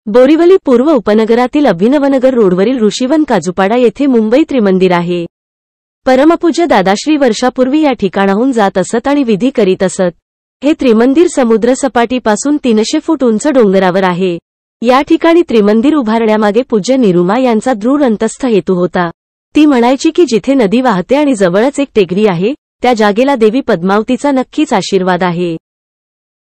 बोरिवली पूर्व उपनगरातील अभिनवनगर रोडवरील ऋषीवन काजूपाडा येथे मुंबई त्रिमंदिर आहे. परमपूज्य दादाश्री वर्षापूर्वी या ठिकाणाहून जात असत आणि विधी करीत असत. हे त्रिमंदिर समुद्रसपाटीपासून 300 फूट उंच डोंगरावर आहे. या ठिकाणी त्रिमंदिर उभारण्यामागे पूज्य निरुमा यांचा दृढ अंतस्थ हेतू होता. ती म्हणायची की जिथे नदी वाहते आणि जवळच एक टेकडी आहे, त्या जागेला देवी पद्मावतीचा नक्कीच आशीर्वाद आहे.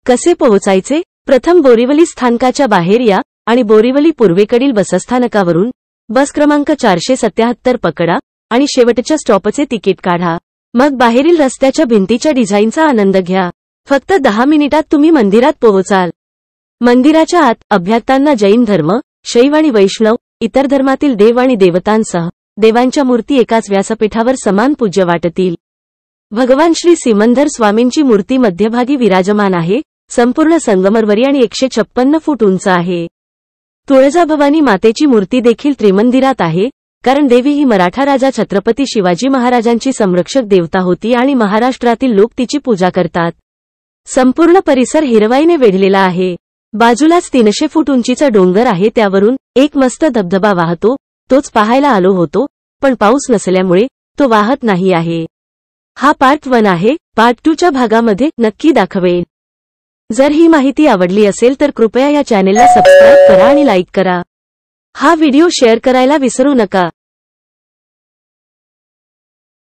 कसे पोहोचायचे? प्रथम बोरिवली स्थानकाच्या बाहेर या आणि बोरिवली पूर्वेकडील बसस्थानकावरून बस क्रमांक 477 पकडा आणि शेवटच्या स्टॉपचे तिकीट काढा. मग बाहेरील रस्त्याच्या भिंतीच्या डिझाईनचा आनंद घ्या. फक्त 10 मिनिटात तुम्ही मंदिरात पोहोचाल. मंदिराच्या आत अभ्यागतांना जैन धर्म, शैव आणि वैष्णव, इतर धर्मातील देव आणि देवतांसह देवांच्या मूर्ती एकाच व्यासपीठावर समान पूज्य वाटतील. भगवान श्री सिमंदर स्वामींची मूर्ती मध्यभागी विराजमान आहे. संपूर्ण संगमरवरी आणि 156 फूट उंच आहे. तुळजाभवानी मातेची मूर्ती देखील त्रिमंदिरात आहे, कारण देवी ही मराठा राजा छत्रपती शिवाजी महाराजांची संरक्षक देवता होती आणि महाराष्ट्रातील लोक तिची पूजा करतात. संपूर्ण परिसर हिरवाईने वेढलेला आहे. बाजूलाच 300 फूट उंचीचा डोंगर आहे, त्यावरून एक मस्त धबधबा वाहतो. तोच पाहायला आलो होतो, पण पाऊस नसल्यामुळे तो वाहत नाही आहे. हा पार्ट 1 आहे. पार्ट 2 च्या भागामध्ये नक्की दाखवेन. जर ही माहिती आवडली असेल तर कृपया या चॅनेलला सबस्क्राईब करा आणि लाईक करा. हा व्हिडिओ शेअर करायला विसरू नका.